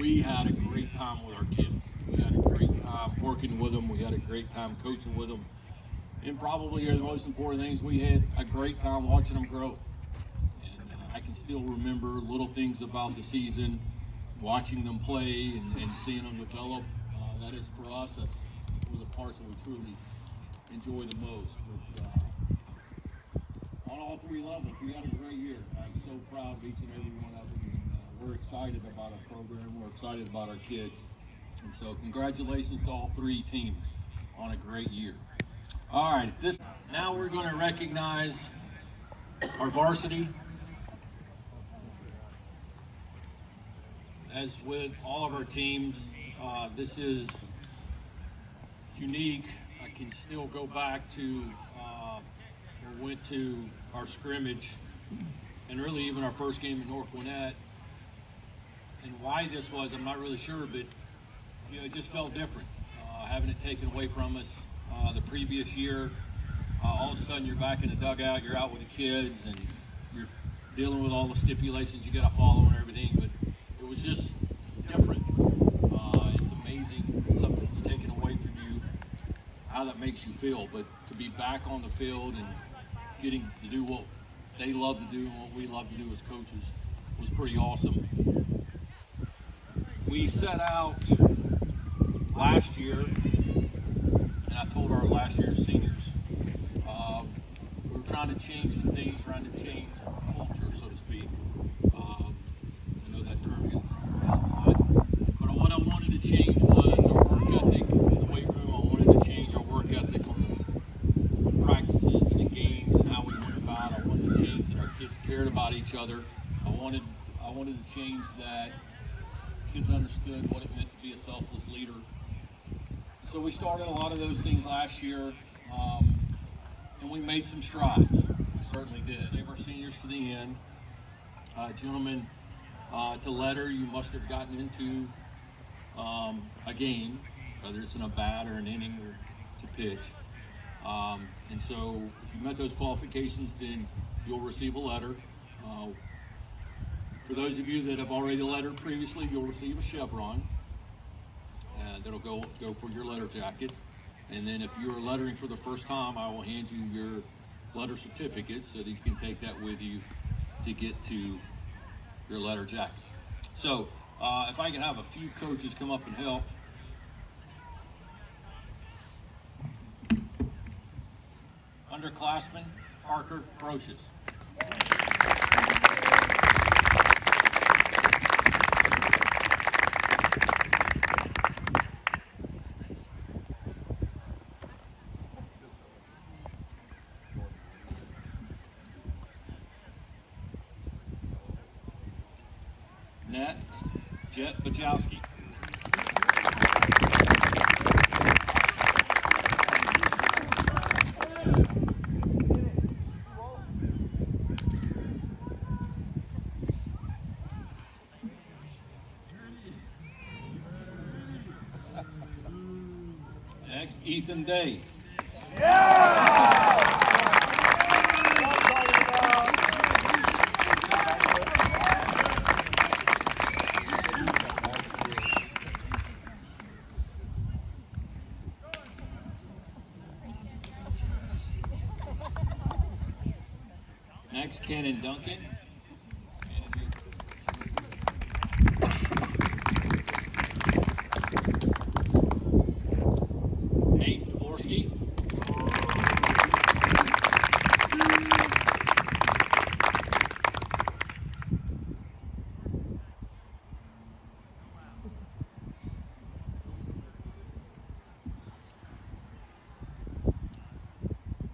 we had a great time with our kids. We had a great time working with them. We had a great time coaching with them. And probably the most important things, we had a great time watching them grow. And I can still remember little things about the season, watching them play and seeing them develop. That is, for us, that's one of the parts that we truly enjoy the most. But on all three levels, we had a great year. I'm so proud of each and every one of them. And, we're excited about our program. We're excited about our kids. And so congratulations to all three teams on a great year. All right, now we're going to recognize our varsity. As with all of our teams, this is unique. I can still go back to we went to our scrimmage and really even our first game in North Gwinnett. And why this was, I'm not really sure, but it just felt different. Having it taken away from us the previous year, all of a sudden you're back in the dugout, you're out with the kids, and you're dealing with all the stipulations you got to follow and everything. But it was just different. It's amazing something that's taken away from you, how that makes you feel. But to be back on the field and getting to do what they love to do and what we love to do as coaches was pretty awesome. We set out last year, and I told our last year's seniors, we were trying to change some things, trying to change culture, so to speak. I know that term gets thrown around a lot, but what I wanted to change was our work ethic in the weight room. I wanted to change our work ethic on the practices and the games and how we went about. I wanted to change that our kids cared about each other. I wanted to change that kids understood what it meant to be a selfless leader. So we started a lot of those things last year, and we made some strides. We certainly did. Save our seniors to the end. Gentlemen, to letter, you must have gotten into a game, whether it's in a bat or an inning or to pitch. And so if you met those qualifications, then you'll receive a letter. For those of you that have already lettered previously, you'll receive a chevron. That'll go for your letter jacket. And then if you're lettering for the first time, I will hand you your letter certificate so that you can take that with you to get to your letter jacket. So if I could have a few coaches come up and help. Underclassman Parker Brocious. Next, Jet Bajowski. Next, Ethan Day. Next, Cannon Duncan. Nate Dvorsky.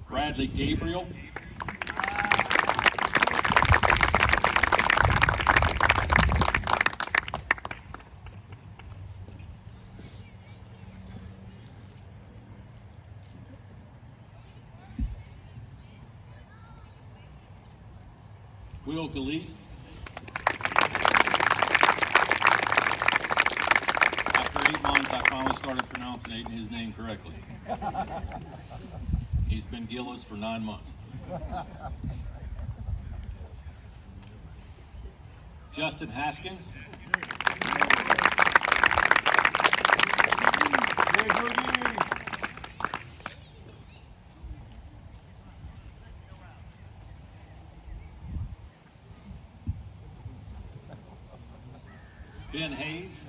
Bradley Gabriel. Will Galise. After 8 months, I finally started pronouncing his name correctly. He's been Gillis for 9 months. Justin Haskins. Ben Hayes.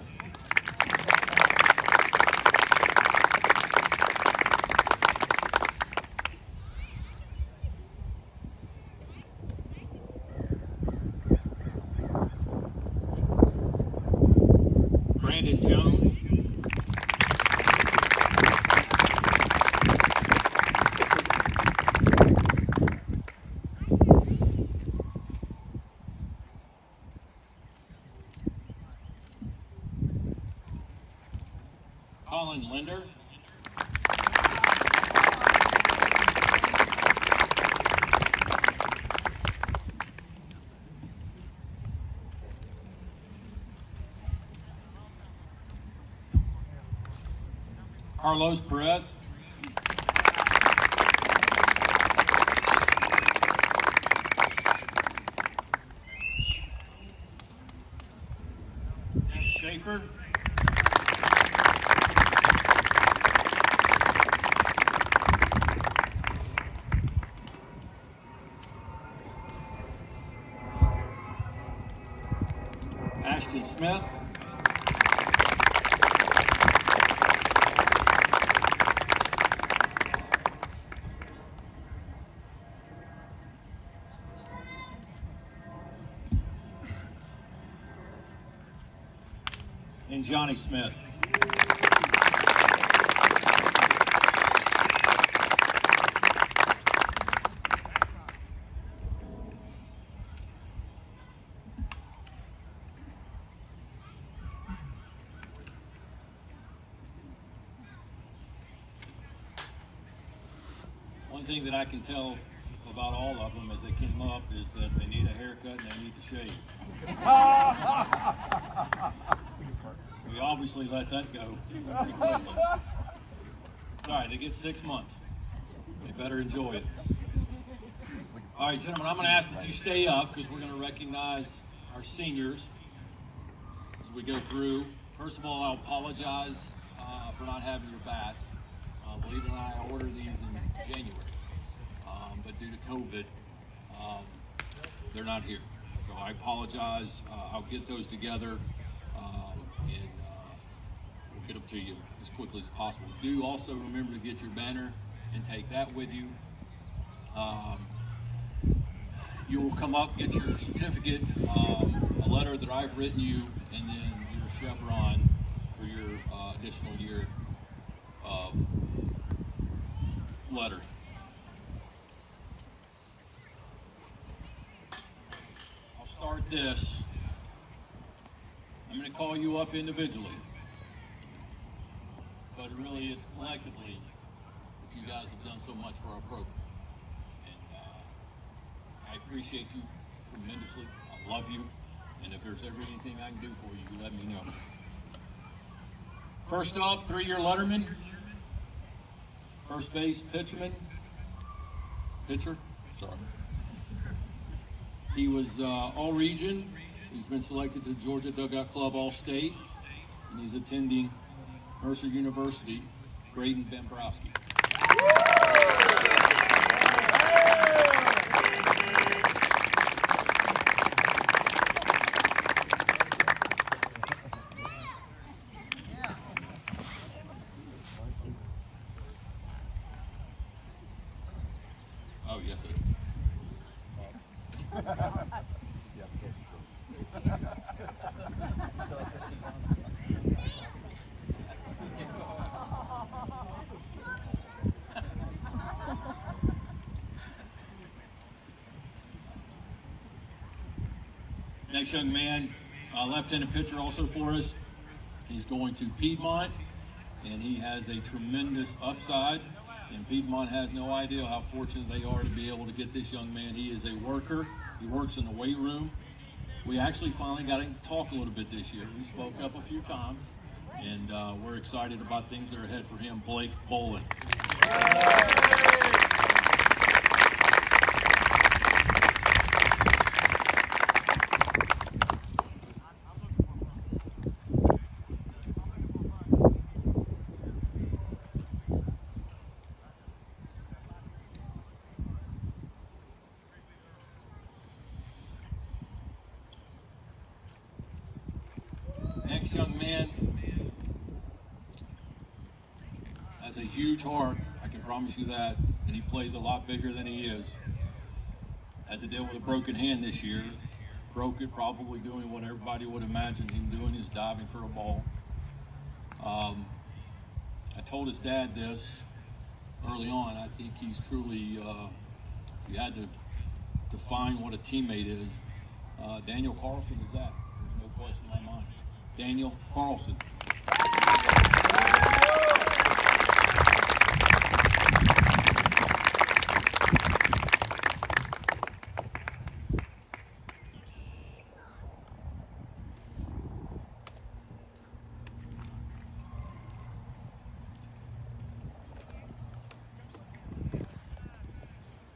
Brandon Jones. Linder. Carlos Perez. Schaefer. Ashton Smith. And Johnny Smith. One thing that I can tell about all of them as they came up is that they need a haircut and they need to shave. We obviously let that go pretty quickly. It's all right, they get 6 months. They better enjoy it. All right, gentlemen, I'm going to ask that you stay up because we're going to recognize our seniors as we go through. First of all, I'll apologize for not having your bats. Believe it or not, I ordered these in January, but due to COVID, they're not here. So I apologize. I'll get those together and we'll get them to you as quickly as possible. Do also remember to get your banner and take that with you. You will come up, get your certificate, a letter that I've written you, and then your chevron for your additional year of lettering. I'll start this. I'm going to call you up individually, but really it's collectively that you guys have done so much for our program. And I appreciate you tremendously. I love you. And if there's ever anything I can do for you, let me know. First up, 3-year letterman. First base pitcher. He was all region. He's been selected to Georgia Dugout Club All-State, and he's attending Mercer University, Braden Bembrowski. Oh, yes, it is. Next young man, left-handed pitcher also for us. He's going to Piedmont, and he has a tremendous upside. And Piedmont has no idea how fortunate they are to be able to get this young man. He is a worker. He works in the weight room. We actually finally got him to talk a little bit this year. We spoke up a few times, and we're excited about things that are ahead for him. Blake Bolin. Next young man has a huge heart, I can promise you that, and he plays a lot bigger than he is. Had to deal with a broken hand this year. Broke it probably doing what everybody would imagine him doing, is diving for a ball. I told his dad this early on. I think he's truly, if you had to define what a teammate is, Daniel Carlson is that. There's no question in my mind. Daniel Carlson.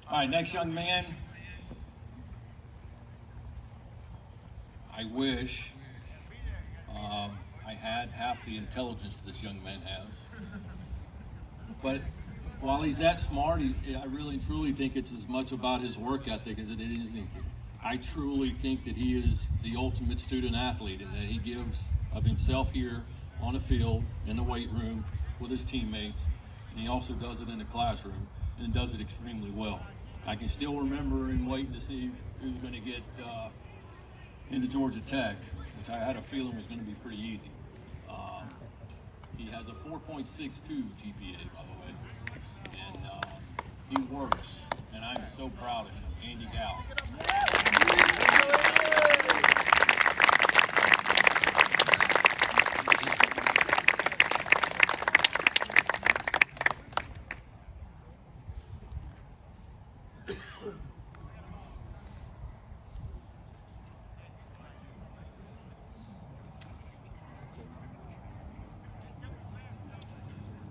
All right, next young man. I wish I had half the intelligence this young man has. But while he's that smart, I really and truly think it's as much about his work ethic as it is anything. I truly think that he is the ultimate student athlete, and that he gives of himself here on the field, in the weight room, with his teammates, and he also does it in the classroom, and does it extremely well. I can still remember and waiting to see who's going to get into Georgia Tech, which I had a feeling was going to be pretty easy. He has a 4.62 GPA, by the way, and he works, and I'm so proud of him. Andy Gow.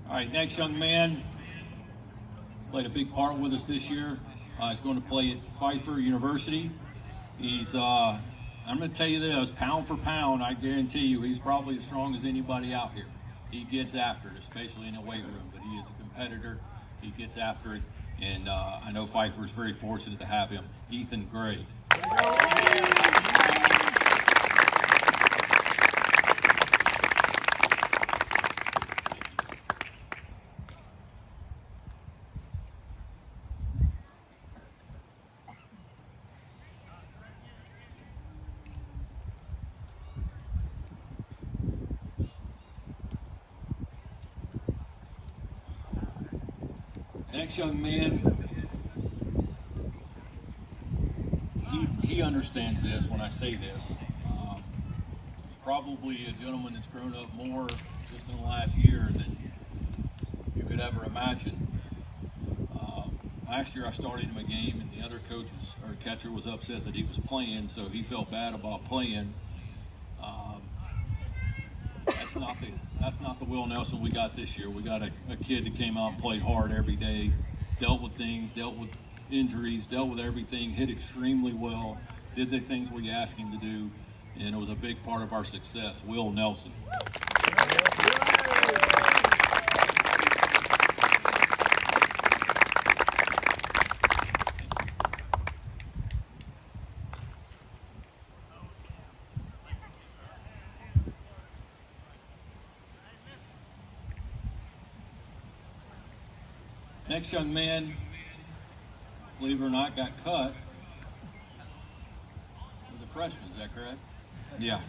All right, next young man played a big part with us this year. He's going to play at Pfeiffer University. He's, I'm going to tell you this, pound for pound, I guarantee you, he's probably as strong as anybody out here. He gets after it, especially in the weight room, but he is a competitor. He gets after it, and I know Pfeiffer is very fortunate to have him. Ethan Gray. Next young man, he understands this when I say this. He's probably a gentleman that's grown up more just in the last year than you could ever imagine. Last year I started him a game, and the other catcher was upset that he was playing, so he felt bad about playing. That's not the Will Nelson we got this year. We got a kid that came out and played hard every day, dealt with things, dealt with injuries, dealt with everything, hit extremely well, did the things we asked him to do, and it was a big part of our success. Will Nelson. Next young man, believe it or not, got cut. Was a freshman, is that correct? Yeah.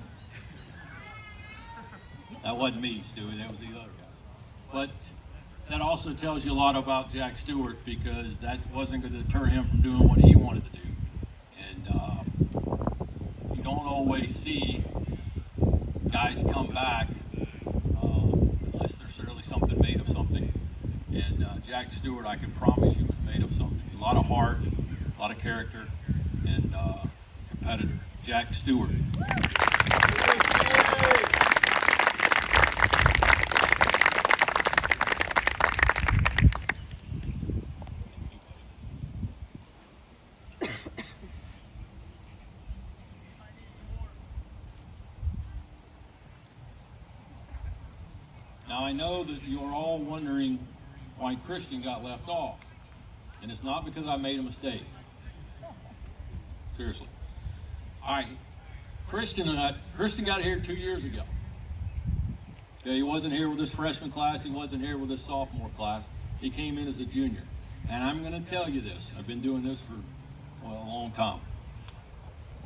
That wasn't me, Stewart, that was the other guys. But that also tells you a lot about Jack Stewart, because that wasn't going to deter him from doing what he wanted to do. And you don't always see guys come back unless there's certainly something made of something. And Jack Stewart, I can promise you, was made of something. A lot of heart, a lot of character, and competitor. Jack Stewart. Now I know that you're all wondering why Christian got left off, and it's not because I made a mistake. Seriously. All right, Christian got here 2 years ago. Okay, he wasn't here with his freshman class. He wasn't here with his sophomore class. He came in as a junior. And I'm going to tell you this. I've been doing this for, well, a long time.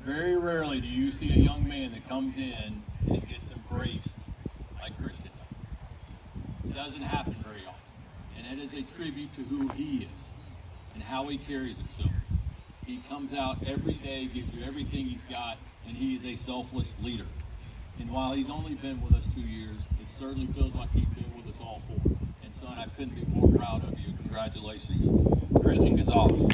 Very rarely do you see a young man that comes in and gets embraced like Christian does. It doesn't happen very often. And it is a tribute to who he is and how he carries himself. He comes out every day, gives you everything he's got, and he is a selfless leader. And while he's only been with us 2 years, it certainly feels like he's been with us all 4. And son, I couldn't be more proud of you. Congratulations, Christian Gonzalez.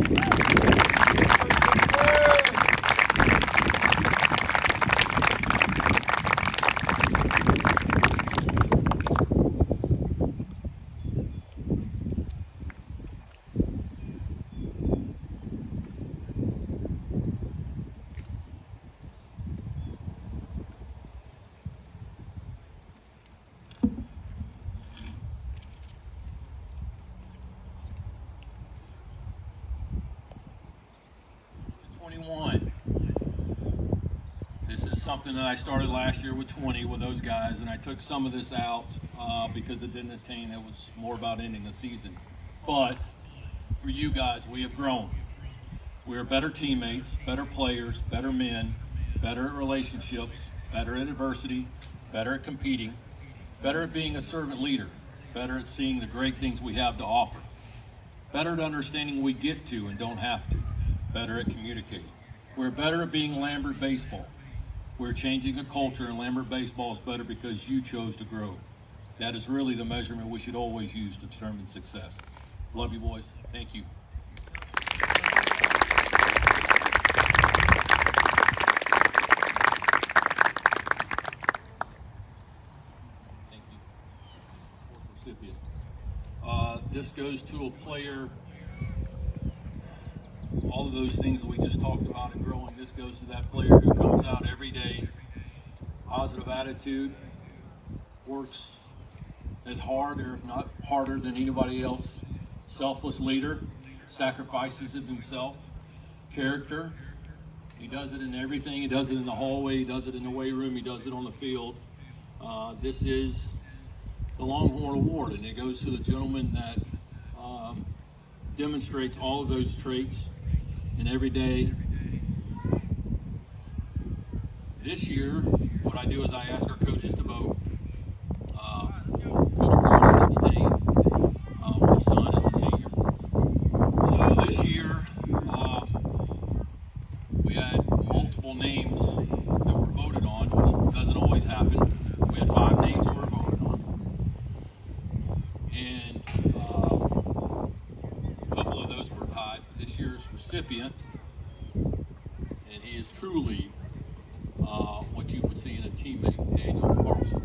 21. This is something that I started last year with 20 with those guys, and I took some of this out because it didn't attain. It was more about ending the season. But for you guys, we have grown. We are better teammates, better players, better men, better at relationships, better at adversity, better at competing, better at being a servant leader, better at seeing the great things we have to offer, better at understanding we get to and don't have to, better at communicating. We're better at being Lambert baseball. We're changing a culture, and Lambert baseball is better because you chose to grow. That is really the measurement we should always use to determine success. Love you, boys. Thank you. Thank you. Fourth recipient. This goes to a player. All of those things that we just talked about in growing, this goes to that player who comes out every day, positive attitude, works as hard or if not harder than anybody else, selfless leader, sacrifices of himself, character. He does it in everything. He does it in the hallway. He does it in the weight room. He does it on the field. This is the Longhorn Award, and it goes to the gentleman that demonstrates all of those traits. And every day, this year, what I do is I ask our coaches to vote. Coach Carlson abstained. My son is a senior. So this year, we had multiple names that were voted on, which doesn't always happen. We had 5 names that were voted on. And a couple of those were tied. But this year's recipient, and he is truly what you would see in a teammate, Daniel Carlson.